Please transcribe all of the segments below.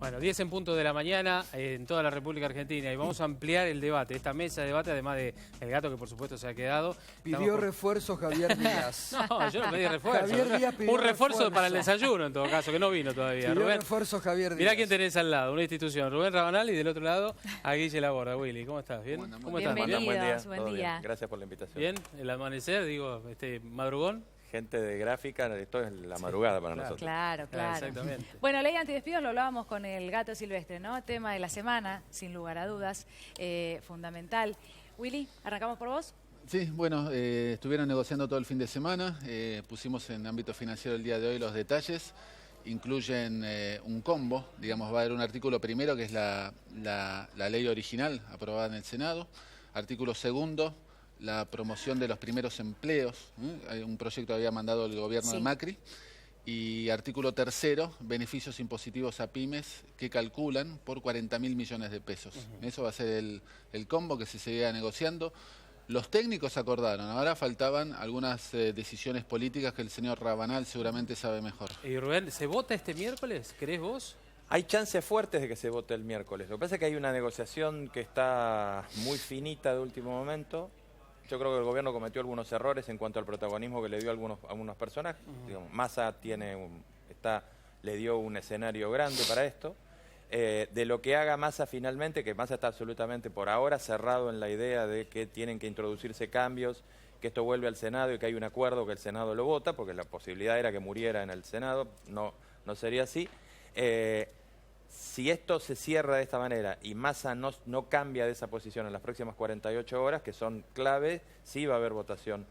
Bueno, 10 en punto de la mañana en toda la República Argentina y vamos a ampliar el debate, esta mesa de debate, además de el gato que por supuesto se ha quedado. Pidió refuerzo Javier Díaz. No, yo no pedí refuerzo. Javier Díaz pidió un refuerzo para el desayuno en todo caso, que no vino todavía. Pidió Rubén, refuerzo Javier Díaz. mirá quién tenés al lado, una institución. Rubén Rabanal y del otro lado a Guille Laborda. Willy, ¿cómo estás? ¿Bien? ¿Cómo estás? Buen día. Buen día. Bien. Gracias por la invitación. ¿Bien? El amanecer, digo, madrugón. Gente de gráfica, esto es la madrugada para nosotros. Claro. Exactamente. Bueno, ley antidespidos lo hablábamos con el gato silvestre, ¿no? Tema de la semana, sin lugar a dudas, fundamental. Willy, ¿arrancamos por vos? Sí, bueno, estuvieron negociando todo el fin de semana, pusimos en ámbito financiero el día de hoy los detalles, incluyen un combo, digamos, va a haber un artículo primero que es la ley original aprobada en el Senado, artículo segundo, la promoción de los primeros empleos, hay un proyecto que había mandado el gobierno de Macri, y artículo tercero, beneficios impositivos a pymes que calculan por 40.000 millones de pesos. Eso va a ser el combo que se seguirá negociando. Los técnicos acordaron, ahora faltaban algunas decisiones políticas que el señor Rabanal seguramente sabe mejor. Y Rubén, ¿se vota este miércoles? ¿Crees vos? Hay chances fuertes de que se vote el miércoles. Lo que pasa es que hay una negociación que está muy finita de último momento. Yo creo que el gobierno cometió algunos errores en cuanto al protagonismo que le dio a algunos personajes. Digamos, Massa le dio un escenario grande para esto. De lo que haga Massa finalmente, que Massa está absolutamente por ahora cerrado en la idea de que tienen que introducirse cambios, que esto vuelve al Senado y que hay un acuerdo que el Senado lo vota, porque la posibilidad era que muriera en el Senado, no sería así. Si esto se cierra de esta manera y Massa no cambia de esa posición en las próximas 48 horas, que son clave, sí va a haber votación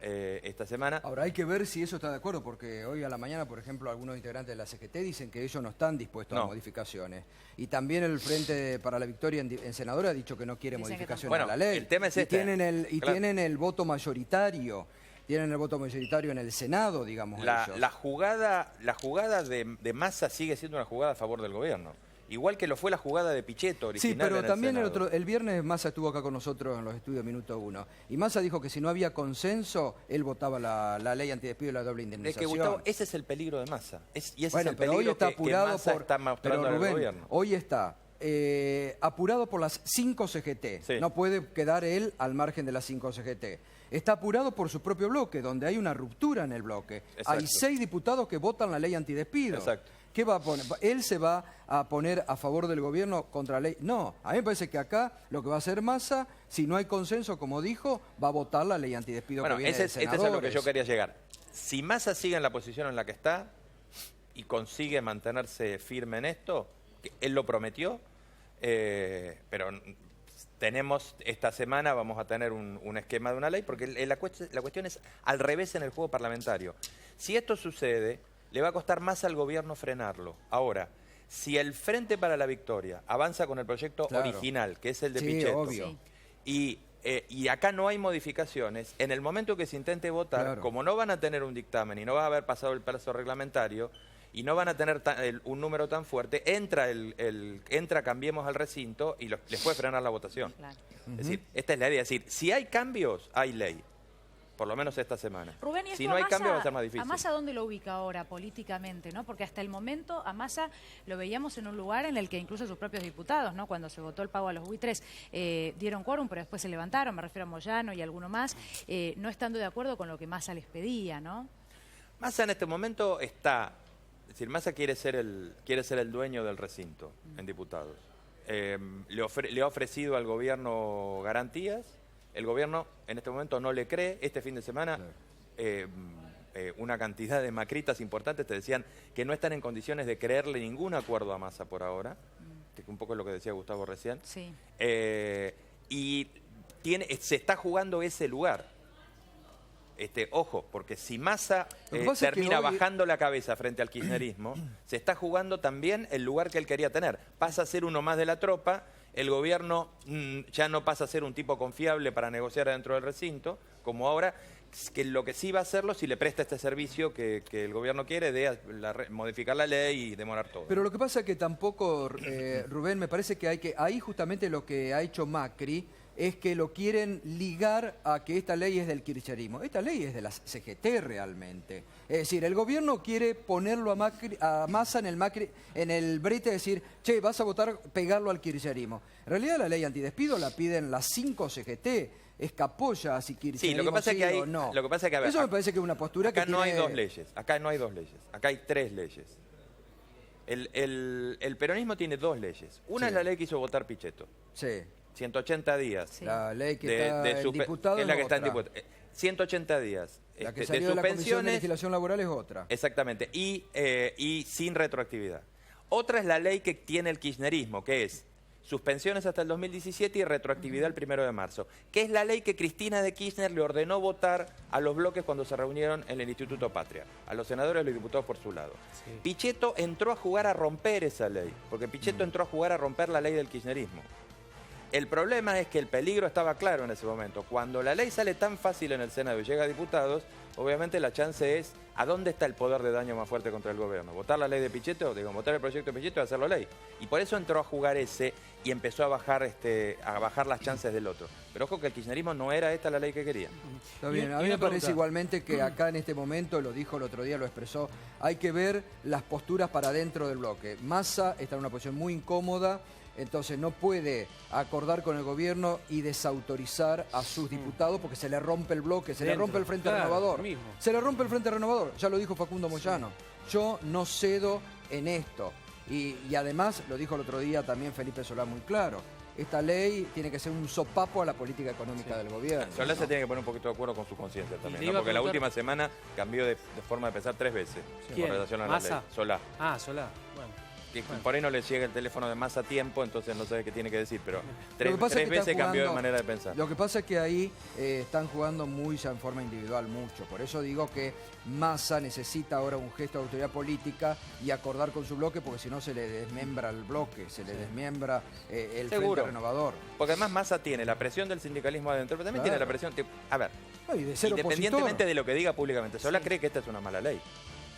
esta semana. Ahora hay que ver si eso está de acuerdo, porque hoy a la mañana, por ejemplo, algunos integrantes de la CGT dicen que ellos no están dispuestos a modificaciones. Y también el Frente para la Victoria en senadora ha dicho que no quiere modificaciones a la ley. El tema es tienen el voto mayoritario. Tienen el voto mayoritario en el Senado, digamos. La jugada de Massa sigue siendo una jugada a favor del gobierno. Igual que lo fue la jugada de Pichetto original. Sí, pero en también el viernes Massa estuvo acá con nosotros en los estudios Minuto 1. Y Massa dijo que si no había consenso, él votaba la ley antidespido y la doble indemnización. Es que, Gustavo, ese es el peligro de Massa. Y ese bueno, es el pero peligro hoy está apurado que Massa está mostrando al gobierno. Hoy está apurado por las 5 CGT. Sí. No puede quedar él al margen de las 5 CGT. Está apurado por su propio bloque, donde hay una ruptura en el bloque. Exacto. Hay 6 diputados que votan la ley antidespido. Exacto. ¿Qué va a poner? ¿Él se va a poner a favor del gobierno contra la ley? No, a mí me parece que acá lo que va a hacer Massa, si no hay consenso, como dijo, va a votar la ley antidespido que viene de senadores. Este es a lo que yo quería llegar. Si Massa sigue en la posición en la que está y consigue mantenerse firme en esto, que él lo prometió, pero tenemos esta semana, vamos a tener un esquema de una ley, porque la cuestión es al revés en el juego parlamentario. Si esto sucede, le va a costar más al gobierno frenarlo. Ahora, si el Frente para la Victoria avanza con el proyecto original, que es el de Pichetto, obvio. Y acá no hay modificaciones, en el momento que se intente votar, como no van a tener un dictamen y no va a haber pasado el plazo reglamentario, y no van a tener un número tan fuerte, entra Cambiemos al recinto y les puede frenar la votación. Claro. Es decir, esta es la idea, es decir, si hay cambios, hay ley. Por lo menos esta semana. Rubén, si no hay cambio va a ser más difícil. ¿A Massa dónde lo ubica ahora políticamente, no? Porque hasta el momento a Massa lo veíamos en un lugar en el que incluso sus propios diputados, ¿no? Cuando se votó el pago a los buitres, dieron quórum, pero después se levantaron, me refiero a Moyano y alguno más, no estando de acuerdo con lo que Massa les pedía, ¿no? Massa en este momento está, es decir, Massa quiere ser el dueño del recinto en diputados. Le ha ofrecido al gobierno garantías. El gobierno en este momento no le cree. Este fin de semana una cantidad de macritas importantes te decían que no están en condiciones de creerle ningún acuerdo a Massa por ahora, que un poco es lo que decía Gustavo recién. Sí. Y se está jugando ese lugar. Ojo, porque si Massa termina bajando la cabeza frente al kirchnerismo, se está jugando también el lugar que él quería tener. Pasa a ser uno más de la tropa. El gobierno ya no pasa a ser un tipo confiable para negociar dentro del recinto, como ahora, que lo que sí va a hacerlo si le presta este servicio que el gobierno quiere de modificar la ley y demorar todo. Pero lo que pasa es que tampoco, Rubén, me parece que ahí justamente lo que ha hecho Macri es que lo quieren ligar a que esta ley es del kirchnerismo. Esta ley es de la CGT realmente. Es decir, el gobierno quiere ponerlo a Massa en el brete de decir, che, vas a votar, pegarlo al kirchnerismo. En realidad la ley antidespido la piden las 5 CGT. Escapolla si kirchnerismo sí, lo que pasa es que hay, no. Lo que pasa es que, a ver, eso me parece que es una postura acá que no tiene... hay 2 leyes. Acá no hay 2 leyes. Acá hay 3 leyes. El peronismo tiene 2 leyes. Una es la ley que hizo votar Pichetto. Sí. 180 días. Sí. La ley que está en diputado es la que está en otra. diputado. 180 días La que de salió de la Comisión de suspensiones. Legislación Laboral es otra. Exactamente. Y sin retroactividad. Otra es la ley que tiene el kirchnerismo, que es suspensiones hasta el 2017 y retroactividad el 1 de marzo, que es la ley que Cristina de Kirchner le ordenó votar a los bloques cuando se reunieron en el Instituto Patria, a los senadores y los diputados por su lado. Sí. Pichetto entró a jugar a romper esa ley, porque Pichetto entró a jugar a romper la ley del kirchnerismo. El problema es que el peligro estaba claro en ese momento. Cuando la ley sale tan fácil en el Senado y llega a diputados, obviamente la chance es ¿a dónde está el poder de daño más fuerte contra el gobierno? ¿Votar la ley de Pichetto? Digo, votar el proyecto de Pichetto y hacerlo ley. Y por eso entró a jugar ese y empezó a bajar las chances del otro. Pero ojo que el kirchnerismo no era esta la ley que quería. Está bien, a mí me parece igualmente que acá en este momento, lo dijo el otro día, lo expresó, hay que ver las posturas para dentro del bloque. Massa está en una posición muy incómoda, entonces no puede acordar con el gobierno y desautorizar a sus diputados porque se le rompe el bloque, se le rompe el Frente Renovador. Se le rompe el Frente Renovador, ya lo dijo Facundo Moyano. Yo no cedo en esto. Y además, lo dijo el otro día también Felipe Solá muy claro, esta ley tiene que ser un sopapo a la política económica del gobierno. Solá se tiene que poner un poquito de acuerdo con su conciencia también, le ¿no? iba a Porque la preguntar- última semana cambió de forma de pensar 3 veces ¿Quién? con relación a la ¿Massa? ley. Solá. Ah, Solá. Bueno. Que por ahí no le llega el teléfono de Massa a tiempo, entonces no sabe qué tiene que decir, pero Lo que pasa es 3 que están veces cambió de jugando- manera de pensar. Lo que pasa es que ahí están jugando muy ya en forma individual mucho. Por eso digo que Massa necesita ahora un gesto de autoridad política y acordar con su bloque, porque si no se le desmembra el bloque, se le desmembra el Seguro. Frente Renovador. Porque además Massa tiene la presión del sindicalismo adentro, pero también Claro. tiene la presión... A ver, No, y de ser independientemente opositor. de lo que diga públicamente, Solá cree que esta es una mala ley.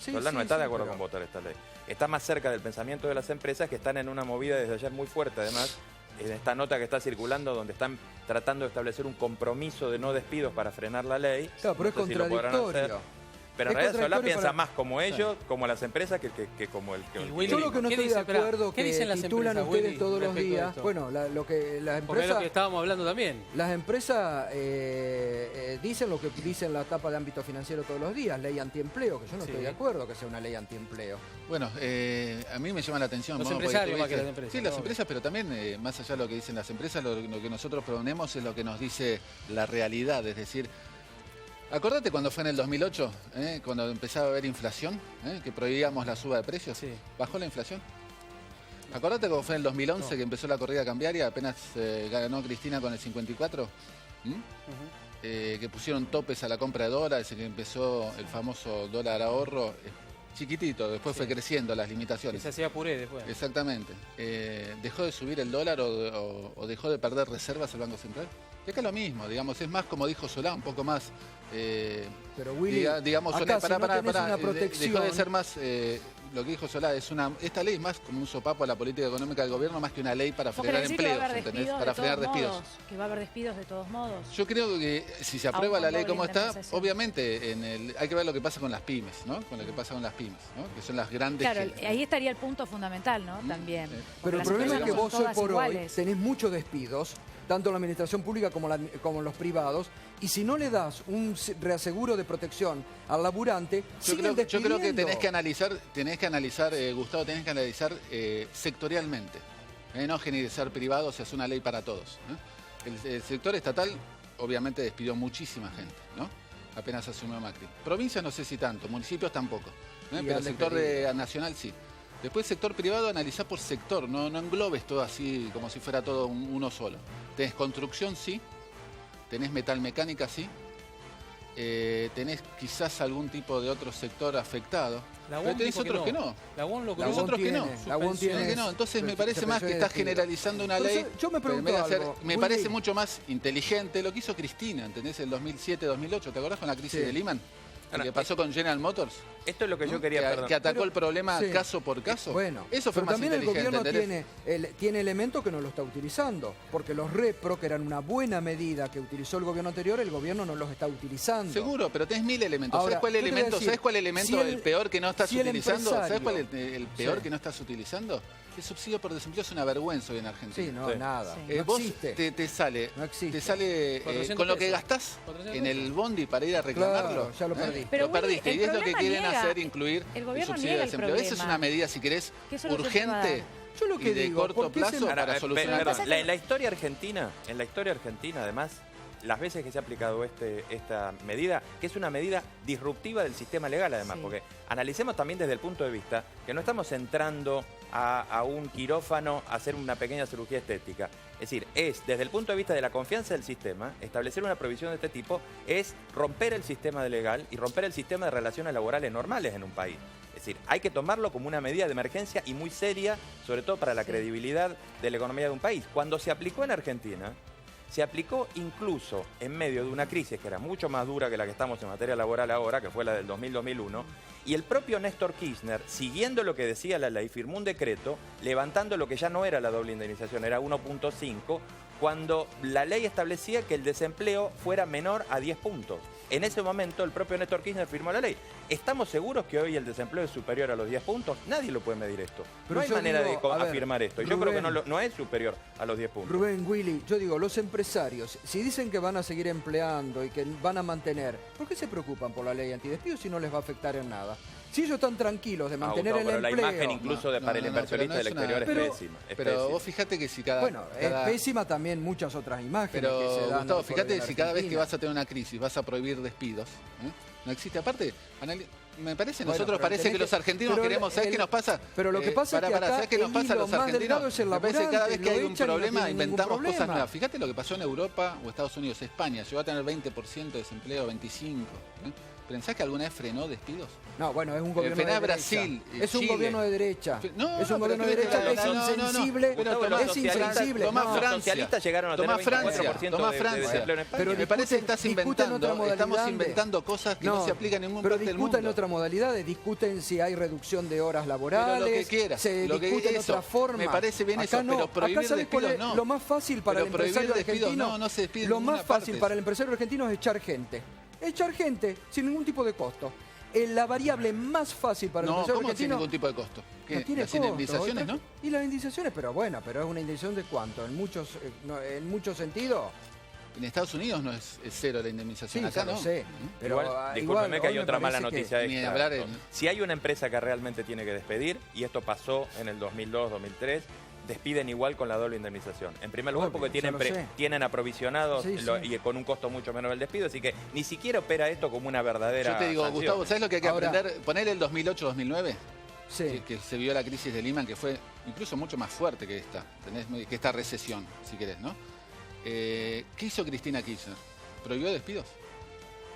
Sí, Solá no sí, está sí, de acuerdo pero- con votar esta ley. Está más cerca del pensamiento de las empresas que están en una movida desde ayer muy fuerte, además, en esta nota que está circulando donde están tratando de establecer un compromiso de no despidos para frenar la ley. Claro, pero No sé es si lo podrán hacer. contradictorio. Pero en Es realidad Solá contradictorio piensa para- más como ellos, como las empresas, que como el que... Y Willy, Yo lo que no ¿qué estoy dice? de Esperá, acuerdo ¿qué que dicen las titulan empresas, ustedes Willy, todos los respecto a días. esto? Bueno, lo que las Porque es lo empresas... que estábamos hablando también. Las empresas dicen lo que dicen la etapa de ámbito financiero todos los días, ley antiempleo, que yo no Sí. estoy de acuerdo que sea una ley antiempleo. Bueno, a mí me llama la atención. Los ¿no? Porque empresarios tú más que dices- las empresas, Sí, las ¿no? empresas, pero también, más allá de lo que dicen las empresas, lo que nosotros proponemos es lo que nos dice la realidad. Es decir, acordate cuando fue en el 2008, cuando empezaba a haber inflación, que prohibíamos la suba de precios. Sí. ¿Bajó la inflación? Acordate cuando fue en el 2011 No. que empezó la corrida cambiaria, apenas ganó Cristina con el 54. Que pusieron topes a la compra de dólares, que empezó el famoso dólar ahorro, chiquitito, después fue creciendo las Que limitaciones. se hacía puré después. Exactamente. ¿Dejó de subir el dólar o dejó de perder reservas el Banco Central? Y acá lo mismo, digamos, es más como dijo Solá, un poco más... Pero Willy, digamos, acá si no tenés una dejó protección... de ser más... lo que dijo Solá, esta ley es más como un sopapo a la política económica del gobierno, más que una ley para ¿Vos frenar querés decir que va a empleos, haber ¿entendés? despidos Para de frenar todos despidos. modos? Que va a haber despidos de todos modos. Yo creo que si se aprueba Aún la con ley doble como está, indemnización. obviamente hay que ver lo que pasa con las pymes, ¿no? Con lo que pasa con las pymes, ¿no? Que son las grandes... Claro, ahí estaría el punto fundamental, ¿no? También. sí. Porque Pero el las problema es empresas que no son vos hoy todas por hoy iguales. tenés muchos despidos, tanto en la administración pública como en los privados, y si no le das un reaseguro de protección al laburante, Yo siguen creo que despidiendo. tenés que analizar, Gustavo, tenés que analizar sectorialmente. No generalizar privados, es una ley para todos. El sector estatal obviamente despidió muchísima gente, ¿no? Apenas asumió Macri. Provincias no sé si tanto, municipios tampoco. Y Pero el al sector decreto. nacional sí. Después sector privado analizá por sector, no englobes todo así como si fuera todo uno solo. Tenés construcción sí, tenés metalmecánica sí, tenés quizás algún tipo de otro sector afectado, La pero UOM tenés dijo otros que no. La UOM lo La cruzó. UOM otros que no. tiene, la UOM tiene Que no. Entonces me parece más que suspensión de estás despido. generalizando una Pero ley. yo me pero en pregunto vez de hacer- algo, me Willy. parece mucho más inteligente lo que hizo Cristina, ¿entendés? El 2007-2008, ¿te acordás con la crisis Sí. de Lehman? Lo que pasó con General Motors. Esto es lo que yo quería, perdón. Que atacó el problema sí. caso por caso. Bueno, eso fue pero más también el inteligente. gobierno tiene elementos que no lo está utilizando, porque los repro, que eran una buena medida que utilizó el gobierno anterior, el gobierno no los está utilizando. Seguro, pero tenés 1000 elementos. Ahora, ¿Sabes cuál elemento el peor que no estás utilizando? ¿Sabes cuál es el peor sí. que no estás utilizando? El subsidio por desempleo es una vergüenza hoy en Argentina. Sí, no, Sí. nada. Sí. No Vos existe. te sale, No existe. te sale 400 con lo que pesos. gastás 400 en el bondi para ir a reclamarlo. Claro, ya lo perdiste. Pero, Lo perdiste. Willy, Y el es lo que problema quieren niega- hacer, incluir el el gobierno subsidio niega de el desempleo. Esa es problema. una medida, si querés, ¿Qué solución te va a urgente dar? Yo lo que y de digo, corto ¿por qué se plazo me- para solucionar. Perdón, pasa que- en la historia argentina, además, las veces que se ha aplicado esta medida, que es una medida disruptiva del sistema legal, además, Sí. porque analicemos también desde el punto de vista que no estamos entrando a un quirófano a hacer una pequeña cirugía estética. Es decir, es desde el punto de vista de la confianza del sistema, establecer una provisión de este tipo es romper el sistema legal y romper el sistema de relaciones laborales normales en un país. Es decir, hay que tomarlo como una medida de emergencia y muy seria, sobre todo para la Sí. credibilidad de la economía de un país. Cuando se aplicó en Argentina, se aplicó incluso en medio de una crisis que era mucho más dura que la que estamos en materia laboral ahora, que fue la del 2000-2001, y el propio Néstor Kirchner, siguiendo lo que decía la ley, firmó un decreto levantando lo que ya no era la doble indemnización, era 1.5, cuando la ley establecía que el desempleo fuera menor a 10 puntos. En ese momento el propio Néstor Kirchner firmó la ley. ¿Estamos seguros que hoy el desempleo es superior a los 10 puntos? Nadie lo puede medir esto. Pero No hay yo manera digo, de a ver, afirmar esto. Yo creo que Rubén, no es superior a los 10 puntos. Rubén, Willy, yo digo, los empresarios, si dicen que van a seguir empleando y que van a mantener, ¿por qué se preocupan por la ley antidespido si no les va a afectar en nada? Si ellos están tranquilos de mantener Gustavo, el pero empleo... la imagen incluso para el inversionista pero no del es una- exterior es Pero- pésima. Es Pero pésima. vos fíjate que si cada... Bueno, cada- es pésima también muchas otras imágenes Pero, que se dan. Gustavo, por fíjate en si cada vez que Argentina. vas a tener una crisis vas a prohibir despidos, ¿eh? No existe. Aparte, me parece, Bueno, nosotros pero parece tenés que los argentinos pero queremos, ¿sabes qué nos pasa? Pero lo que pasa es que acá ¿sabes qué nos el pasa a hilo los más argentinos? delgado es el Me parece que cada vez laburante, que hay lo un echan y no problema tiene ningún inventamos cosas problema. nuevas. Fíjate lo que pasó en Europa o Estados Unidos, España, llegó a tener 20% de desempleo, 25%. ¿eh? ¿Pensás que alguna vez frenó despidos? No, bueno, es un gobierno Frená de derecha. Brasil, Es un Chile. gobierno de derecha. No, es un no, gobierno pero de derecha que es no, no, no, no. insensible. Pero Gustavo, tomá- los es insensible. tomá no. Los Francia. socialistas llegaron a tener Tomá Francia, 24% tomá de Francia. desempleo en España. Pero Me parece que estás discuten otra inventando, estamos modalidad inventando cosas que no se aplican en ningún pero parte del discuten mundo. otras modalidades, discuten si hay reducción de horas laborales, Pero lo que quieras, se lo que- discuten eso, otra forma. me parece bien Acá eso, no, pero prohibir acá ¿sabes cuál es despidos no. lo más fácil para Pero el prohibir empresario despidos argentino? no se despide en lo más ninguna fácil parte. para el empresario argentino es echar gente. Echar gente sin ningún tipo de costo. La variable más fácil para el No, empresario ¿cómo sin argentino ningún tipo de costo? ¿Qué? no tiene Las costo, indemnizaciones, ¿no? Y las indemnizaciones, pero bueno, pero es una indemnización de cuánto, en muchos sentidos. En Estados Unidos no es cero la indemnización, Sí, acá ya lo no. sé. Pero Discúlpeme que hay hoy me otra mala parece que- noticia Ni extra. hablar Si hay una empresa que realmente tiene que despedir, y esto pasó en el 2002-2003, despiden igual con la doble indemnización. En primer lugar, Obvio, porque ya lo sé. tienen aprovisionados Sí, sí. y con un costo mucho menor el despido, así que ni siquiera opera esto como una verdadera Yo te digo, sanción. Gustavo, ¿sabes lo que hay que Ahora- aprender? Poner el 2008-2009, Sí. que se vio la crisis de Lehman, que fue incluso mucho más fuerte que esta, ¿entendés? Que esta recesión, si querés, ¿no? ¿Qué hizo Cristina Kirchner? ¿Prohibió despidos?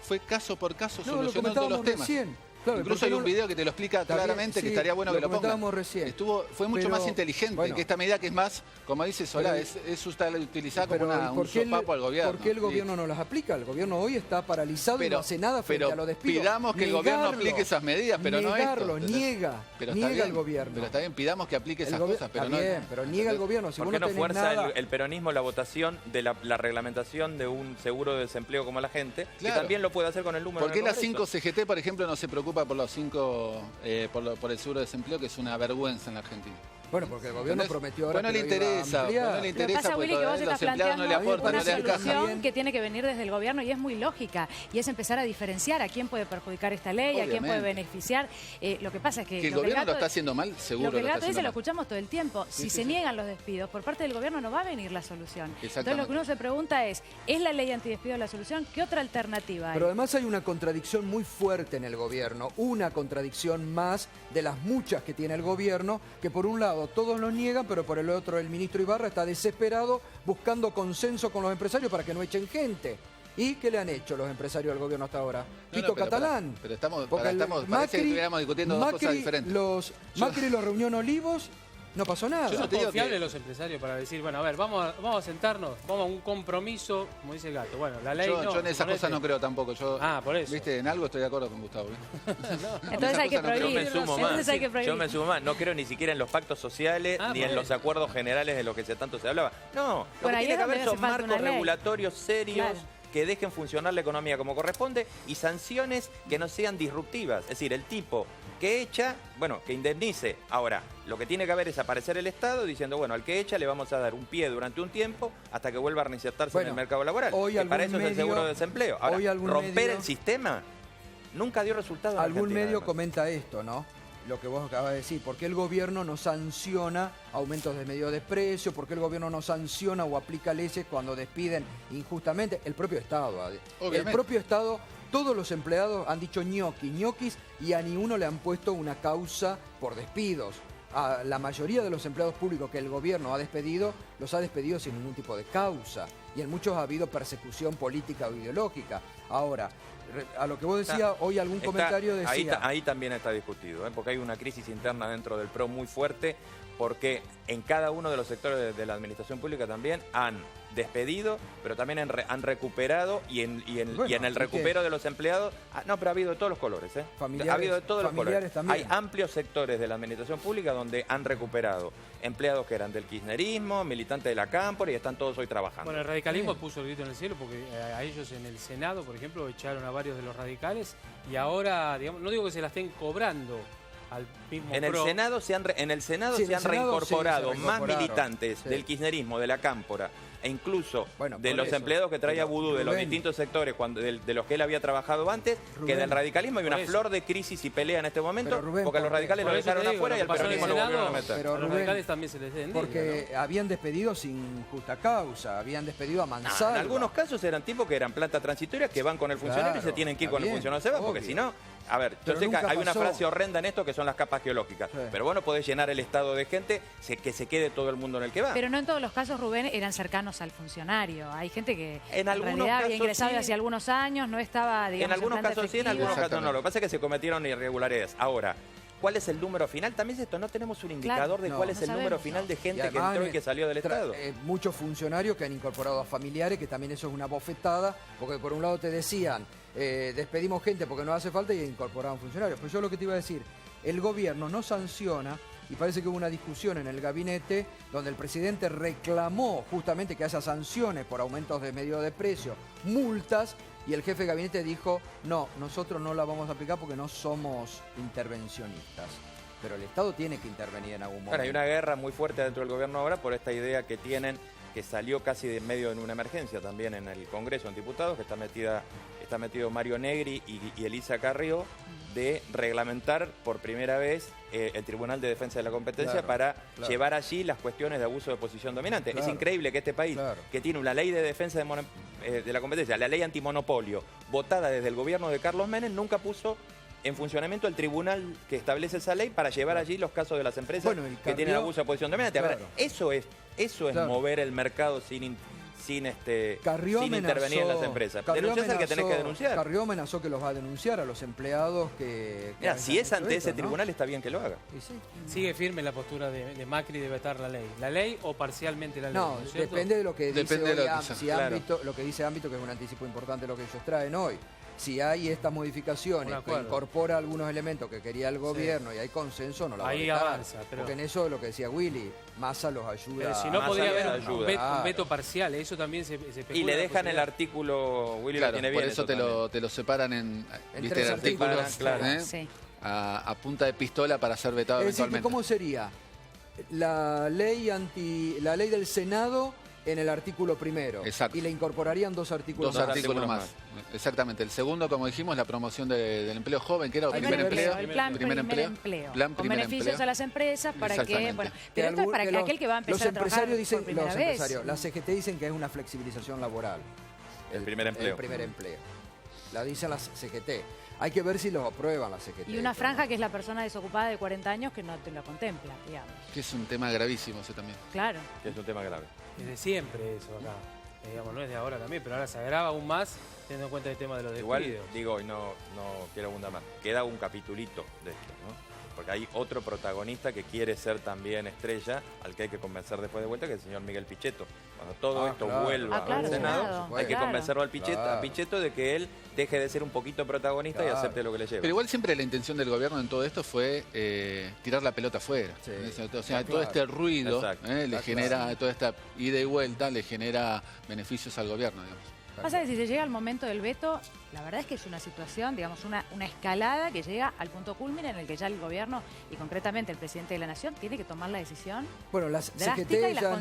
Fue caso por caso No, lo solucionando todos los comentábamos temas. recién. Claro, Incluso ¿por hay qué un no video que te lo explica Está bien, claramente, sí, que estaría bueno lo que lo pongan. comentábamos recién. Fue mucho Pero, más inteligente bueno. que esta medida, que es más, como dice Solá, Pero- es utilizada como Pero, ¿y un por qué sopapo al gobierno. ¿Por qué el Y- gobierno no las aplica? El gobierno hoy está paralizado y no hace nada frente pero a los despidos. pidamos que el gobierno Negarlo, aplique esas medidas, pero no esto. negarlo, ¿entendés? niega, Pero está niega bien, el gobierno. Pero está bien, pidamos que aplique esas cosas, pero está no. bien, pero niega el gobierno. Si ¿Por vos qué no no tenés fuerza nada, el peronismo la votación de la reglamentación de un seguro de desempleo como la gente? Claro. Que también lo puede hacer con el número ¿Por qué en el la Congreso. 5 CGT, por ejemplo, no se preocupa por los 5, por el seguro de desempleo, que es una vergüenza en la Argentina? bueno, porque el gobierno ¿Entendés? prometió ahora Pues no que le lo iba a interesa, ampliar. pues no le Lo que interesa, pasa, porque Willy, que vos todavía estás los empleados no le planteando aportan, una no le encajan. solución que tiene que venir desde el gobierno y es muy lógica. Y es empezar a diferenciar a quién puede perjudicar esta ley, a quién puede Obviamente. beneficiar. Lo que pasa es que... Que el lo gobierno gato- lo está haciendo mal, seguro Lo que el lo está gato dice haciendo lo mal. escuchamos todo el tiempo. Sí, Si sí, se sí. niegan los despidos, por parte del gobierno no va a venir la solución. Entonces lo Exactamente. que uno se pregunta es la ley antidespido la solución? ¿Qué otra alternativa hay? Pero además hay una contradicción muy fuerte en el gobierno, una contradicción más de las muchas que tiene el gobierno, que por un lado todos los niegan, pero por el otro el ministro Ibarra está desesperado buscando consenso con los empresarios para que no echen gente. ¿Y qué le han hecho los empresarios al gobierno hasta ahora? No, Tito no, pero Catalán. pero estamos, Porque parece que estuviéramos discutiendo dos cosas diferentes. Macri los reunió en Olivos, no pasó nada. ¿Son confiables los empresarios para decir, bueno, a ver, vamos a sentarnos, vamos a un compromiso, como dice el gato? Bueno, la ley no. Yo en esas cosas no creo tampoco. Por eso. Viste, en algo estoy de acuerdo con Gustavo. Entonces hay que prohibir. Yo me sumo más. No creo ni siquiera en los pactos sociales ni en los acuerdos generales de los que tanto se hablaba. No, lo que tiene que haber son marcos regulatorios serios que dejen funcionar la economía como corresponde y sanciones que no sean disruptivas. Es decir, el tipo que echa, bueno, que indemnice. Ahora, lo que tiene que haber es aparecer el Estado diciendo, bueno, al que echa le vamos a dar un pie durante un tiempo hasta que vuelva a reinsertarse en el mercado laboral. Para eso es el seguro de desempleo. Ahora, romper el sistema nunca dio resultado en Algún Argentina, medio además. Comenta esto, ¿no? Lo que vos acabas de decir, ¿por qué el gobierno no sanciona aumentos de medios de precio? ¿Por qué el gobierno no sanciona o aplica leyes cuando despiden injustamente? El propio Estado. Obviamente. El propio Estado, todos los empleados han dicho ñoquis y a ni uno le han puesto una causa por despidos. A la mayoría de los empleados públicos que el gobierno ha despedido, los ha despedido sin ningún tipo de causa. Y en muchos ha habido persecución política o ideológica. Ahora, a lo que vos decías, hoy algún comentario decía... Ahí también está discutido, porque hay una crisis interna dentro del PRO muy fuerte, porque en cada uno de los sectores de la administración pública también han despedido, pero también han recuperado y en el recupero de los empleados... no, pero ha habido de todos los colores, ha habido de todos los colores. También. Hay amplios sectores de la administración pública donde han recuperado empleados que eran del kirchnerismo, militantes de la Cámpora y están todos hoy trabajando. Bueno, el radicalismo puso el grito en el cielo porque a ellos en el Senado, por ejemplo, echaron a varios de los radicales y ahora, digamos, no digo que se la estén cobrando al mismo en el PRO. Senado se han reincorporado más militantes del kirchnerismo, de la Cámpora e incluso de los empleados que traía Vudú de los distintos sectores de los que él había trabajado antes, que del radicalismo hay una flor de crisis y pelea en este momento, porque a los radicales lo dejaron afuera y al peronismo lo volvieron a meter. Pero a los radicales también se les den. Porque habían despedido sin justa causa, habían despedido a mansalva. En algunos casos eran tipos que eran plantas transitorias que van con el funcionario y se tienen que ir con el funcionario, se va, porque si no... A ver, yo sé que hay una frase horrenda en esto que son las capas geológicas, pero bueno, podés llenar el estado de gente que se quede todo el mundo en el que va. Pero no en todos los casos, Rubén, eran cercanos al funcionario. Hay gente que en realidad casos había ingresado hace algunos años, no estaba, digamos, en algunos casos sí, en algunos casos no. Lo que pasa es que se cometieron irregularidades. Ahora, ¿cuál es el número final? También es esto, no tenemos un indicador de cuál es el número final de gente que entró y que salió del Estado. Muchos funcionarios que han incorporado a familiares, que también eso es una bofetada, porque por un lado te decían, despedimos gente porque no hace falta y incorporaban funcionarios. Pero yo lo que te iba a decir, el gobierno no sanciona, y parece que hubo una discusión en el gabinete donde el presidente reclamó justamente que haya sanciones por aumentos de medio de precio, multas, y el jefe de gabinete dijo, no, nosotros no la vamos a aplicar porque no somos intervencionistas. Pero el Estado tiene que intervenir en algún momento. Bueno, hay una guerra muy fuerte dentro del gobierno ahora por esta idea que tienen, que salió casi de medio en una emergencia también en el Congreso en Diputados, que está metido Mario Negri y Elisa Carrió, de reglamentar por primera vez el Tribunal de Defensa de la Competencia para llevar allí las cuestiones de abuso de posición dominante. Es increíble que este país, que tiene una ley de defensa de la competencia, la ley antimonopolio, votada desde el gobierno de Carlos Menem, nunca puso en funcionamiento el tribunal que establece esa ley para llevar allí los casos de las empresas que tienen abuso de posición dominante. A ver, eso es mover el mercado sin intervenir en las empresas. Denunciás al que tenés que denunciar. Carrió amenazó que los va a denunciar a los empleados que mira, si es ante ese tribunal está bien que lo haga. Sigue firme la postura de Macri de vetar la ley. ¿La ley o parcialmente la ley? No, depende de lo que dice lo que dice Ámbito, que es un anticipo importante de lo que ellos traen hoy. Si hay estas modificaciones que incorpora algunos elementos que quería el gobierno y hay consenso, no la va a vetar. Avanza, porque en eso es lo que decía Willy, Massa los ayuda. Pero si no podría haber un veto parcial, eso también se especula. Y le dejan el artículo, Willy lo tiene bien. Por eso te lo separan en tres artículos, a punta de pistola para ser vetado eventualmente. ¿Cómo sería? La ley del Senado en el artículo primero. Exacto. Y le incorporarían dos artículos más. Exactamente. El segundo, como dijimos, la promoción del empleo joven, que era el primer empleo. El plan primer empleo. Con beneficios a las empresas para que... Bueno, pero esto es para que aquel que va a empezar a trabajar por primera vez. Las CGT dicen que es una flexibilización laboral. El primer empleo. El primer empleo. La dicen las CGT. Hay que ver si los aprueban las CGT. Y una franja que es la persona desocupada de 40 años que no te la contempla, digamos. Que es un tema gravísimo ese también. Claro. Que es un tema grave. Desde siempre eso acá. Digamos, no es de ahora también, pero ahora se agrava aún más teniendo en cuenta el tema de los despidos. Igual, digo, y no quiero abundar más, queda un capitulito de esto, ¿no? porque hay otro protagonista que quiere ser también estrella, al que hay que convencer después de vuelta, que es el señor Miguel Pichetto. Cuando todo esto vuelva al Senado, hay que convencerlo al a Pichetto de que él deje de ser un poquito protagonista y acepte lo que le lleva. Pero igual siempre la intención del gobierno en todo esto fue tirar la pelota afuera. Sí. O sea, todo este ruido le genera, toda esta ida y vuelta le genera beneficios al gobierno, digamos. Pasa que si se llega al momento del veto, la verdad es que es una situación, digamos, una escalada que llega al punto culmine en el que ya el gobierno y concretamente el presidente de la Nación tiene que tomar la decisión. Bueno, las CGT ya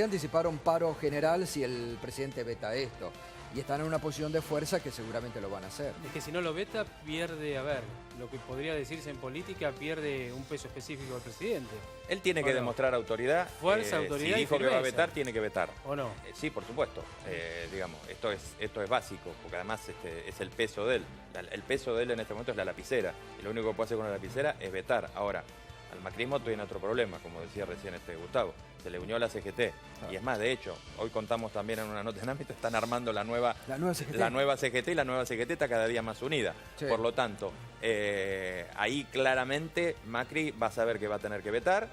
anticiparon paro general si el presidente veta esto. Y están en una posición de fuerza que seguramente lo van a hacer. Es que si no lo veta, pierde, a ver, lo que podría decirse en política, pierde un peso específico del presidente. Él tiene que demostrar autoridad. Fuerza, autoridad. Si dijo que va a vetar, tiene que vetar. ¿O no? Sí, por supuesto. Digamos, esto es básico, porque además es el peso de él. El peso de él en este momento es la lapicera. Y lo único que puede hacer con la lapicera es vetar. Ahora, al macrismo tiene otro problema, como decía recién Gustavo. Se le unió a la CGT. Y es más, de hecho, hoy contamos también en una nota en ámbito, están armando la nueva CGT. La nueva CGT, y la nueva CGT está cada día más unida. Sí. Por lo tanto, ahí claramente Macri va a saber que va a tener que vetar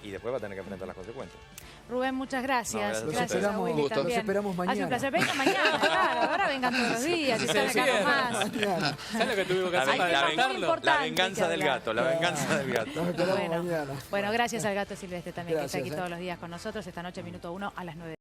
y después va a tener que enfrentar las consecuencias. Rubén, muchas gracias. No, gracias a Willy también. Los esperamos mañana. Ha sido un placer. Vengan mañana, claro. Ahora vengan todos los días y están acá nomás. ¿Sabes lo que tuvimos que hacer para vengarlo? La venganza del gato, la venganza del gato. Nos esperamos mañana. Bueno, gracias al Gato Silvestre también, que está aquí todos los días con nosotros. Esta noche, minuto 1 a las 9.